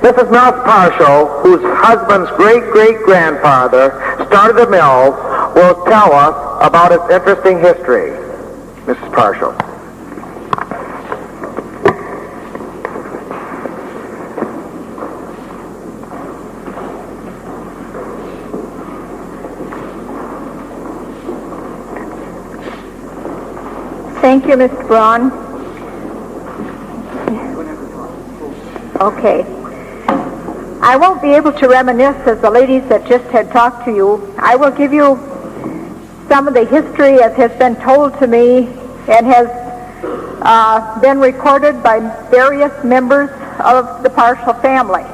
Mrs. Millis Parshall, whose husband's great-great-grandfather started the mill, will tell us about its interesting history. Mrs. Parshall. Thank you, Mr. Braun. Okay. I won't be able to reminisce as the ladies that just had talked to you. I will give you some of the history as has been told to me and has been recorded by various members of the Parshall family.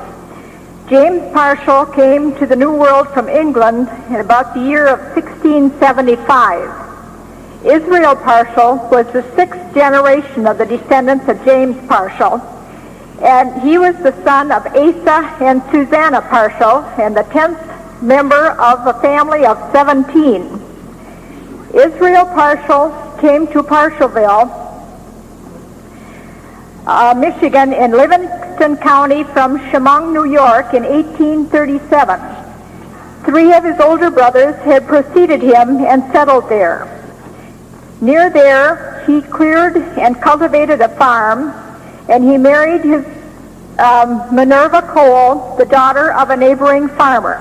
James Parshall came to the New World from England in about the year of 1675. Israel Parshall was the sixth generation of the descendants of James Parshall, and he was the son of Asa and Susanna Parshall, and the 10th member of a family of 17. Israel Parshall came to Parshallville, Michigan, in Livingston County from Chesaning, New York, in 1837. Three of his older brothers had preceded him and settled there. Near there, he cleared and cultivated a farm, and he married his Minerva Cole, the daughter of a neighboring farmer.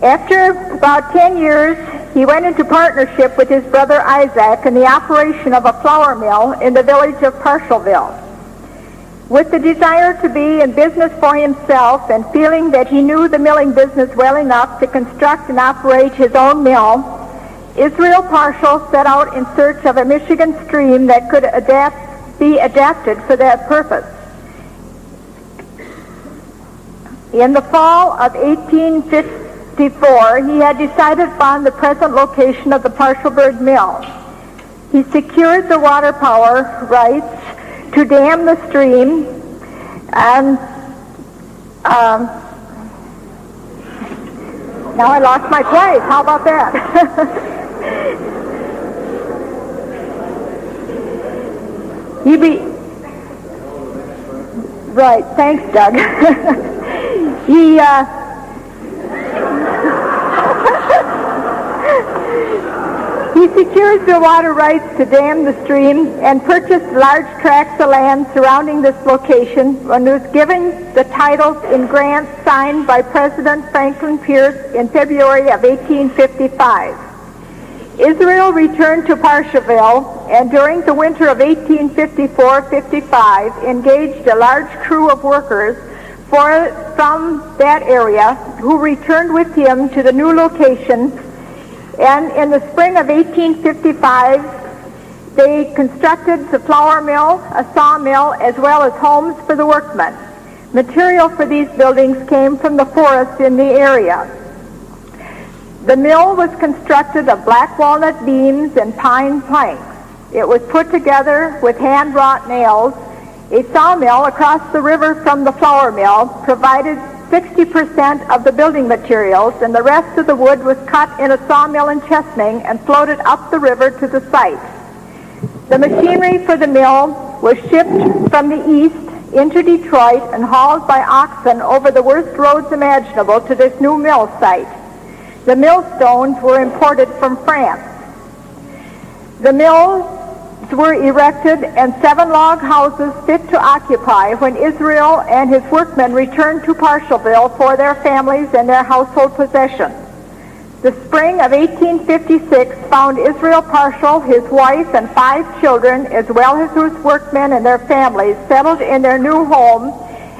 After about 10 years, he went into partnership with his brother Isaac in the operation of a flour mill in the village of Parshallville. With the desire to be in business for himself and feeling that he knew the milling business well enough to construct and operate his own mill, Israel Parshall set out in search of a Michigan stream that could be adapted for that purpose. In the fall of 1854, he had decided upon the present location of the Parshallburg Mill. He secured the water power rights to dam the stream, and now I lost my place. How about that? Right, thanks, Doug. He secured the water rights to dam the stream and purchased large tracts of land surrounding this location and was given the titles in grants signed by President Franklin Pierce in February of 1855. Israel returned to Parshallville and during the winter of 1854-55 engaged a large crew of workers from that area who returned with him to the new location. And in the spring of 1855, they constructed the flour mill, a sawmill, as well as homes for the workmen. Material for these buildings came from the forest in the area. The mill was constructed of black walnut beams and pine planks. It was put together with hand-wrought nails. A sawmill across the river from the flour mill provided 60% of the building materials, and the rest of the wood was cut in a sawmill in Chesaning and floated up the river to the site. The machinery for the mill was shipped from the east into Detroit and hauled by oxen over the worst roads imaginable to this new mill site. The millstones were imported from France. The mills were erected and 7 log houses fit to occupy when Israel and his workmen returned to Parshallville for their families and their household possessions. The spring of 1856 found Israel Parshall, his wife, and 5 children, as well as his workmen and their families, settled in their new home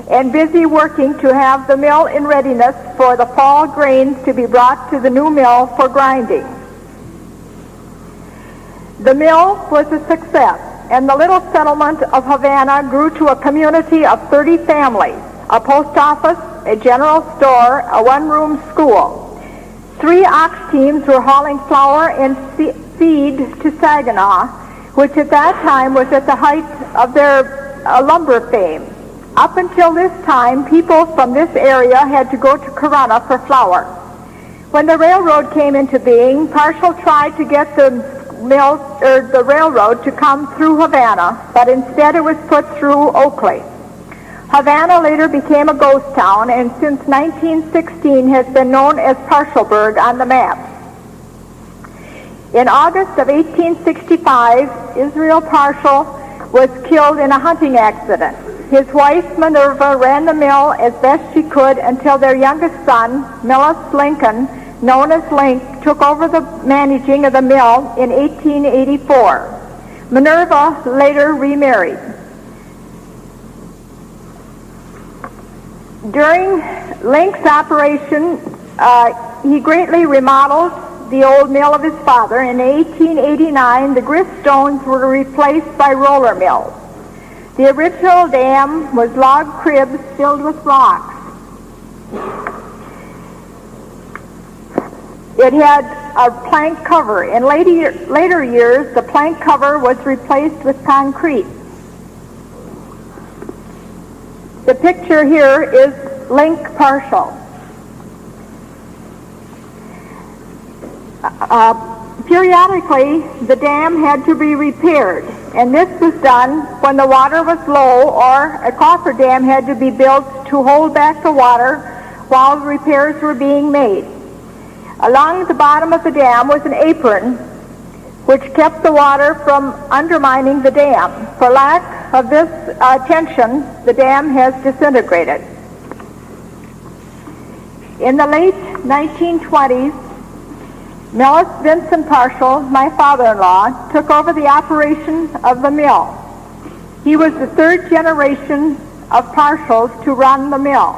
and busy working to have the mill in readiness for the fall grains to be brought to the new mill for grinding. The mill was a success, and the little settlement of Havana grew to a community of 30 families, a post office, a general store, a one-room school. 3 ox teams were hauling flour and feed to Saginaw, which at that time was at the height of their lumber fame. Up until this time, people from this area had to go to Corunna for flour. When the railroad came into being, Parshall tried to get the mill or the railroad to come through Havana, but instead it was put through Oakley. Havana later became a ghost town, and since 1916 has been known as Parshallburg on the maps. In August of 1865, Israel Parshall was killed in a hunting accident. His wife, Minerva, ran the mill as best she could until their youngest son, Millis Lincoln, known as Link, took over the managing of the mill in 1884. Minerva later remarried. During Link's operation, he greatly remodeled the old mill of his father. In 1889, the grist stones were replaced by roller mills. The original dam was log cribs filled with rocks. It had a plank cover. In later years, the plank cover was replaced with concrete. The picture here is Link Parshall. Periodically, the dam had to be repaired, and this was done when the water was low, or a cofferdam had to be built to hold back the water while repairs were being made. Along the bottom of the dam was an apron which kept the water from undermining the dam. For lack of this tension, the dam has disintegrated. In the late 1920s, Millis Vincent Parshall, my father-in-law, took over the operation of the mill. He was the third generation of Parshalls to run the mill.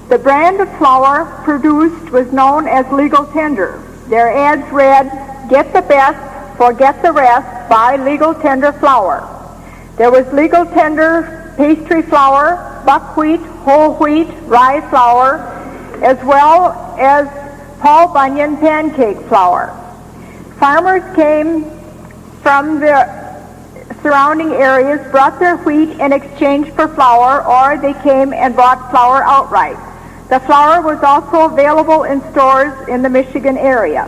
The brand of flour produced was known as Legal Tender. Their ads read, "Get the best, forget the rest, buy Legal Tender flour." There was Legal Tender pastry flour, buckwheat, whole wheat, rye flour, as well as Paul Bunyan pancake flour. Farmers came from the surrounding areas, brought their wheat in exchange for flour, or they came and bought flour outright. The flour was also available in stores in the Michigan area.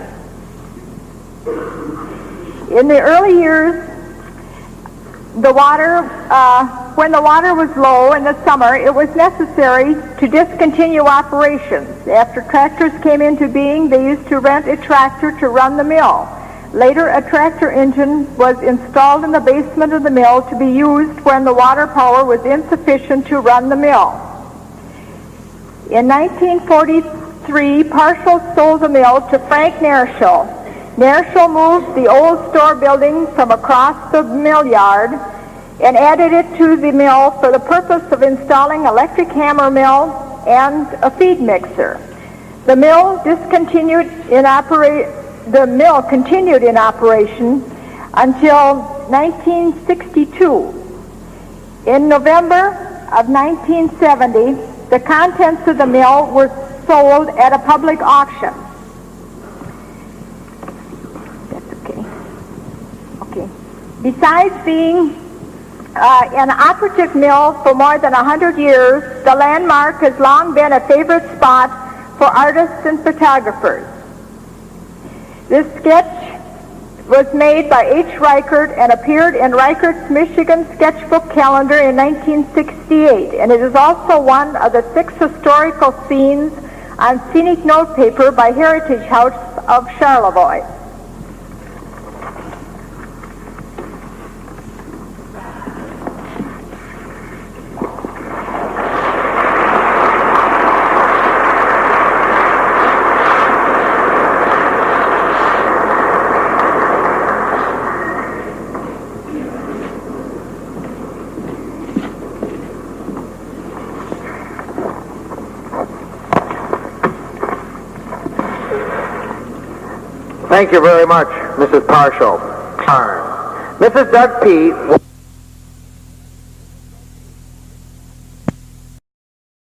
In the early years, when the water was low in the summer, it was necessary to discontinue operations. After tractors came into being, they used to rent a tractor to run the mill. Later, a tractor engine was installed in the basement of the mill to be used when the water power was insufficient to run the mill. In 1943, Parshall sold the mill to Frank Nerschel. Nerschel moved the old store building from across the mill yard and added it to the mill for the purpose of installing electric hammer mill and a feed mixer. The mill continued in operation until 1962. In November of 1970, the contents of the mill were sold at a public auction. That's okay. Okay. Besides being an operative mill for more than 100 years, the landmark has long been a favorite spot for artists and photographers. This sketch was made by H. Reichert and appeared in Reichert's Michigan Sketchbook Calendar in 1968, and it is also one of the 6 historical scenes on scenic notepaper by Heritage House of Charlevoix. Thank you very much, Mrs. Parshall. Mrs. Doug P.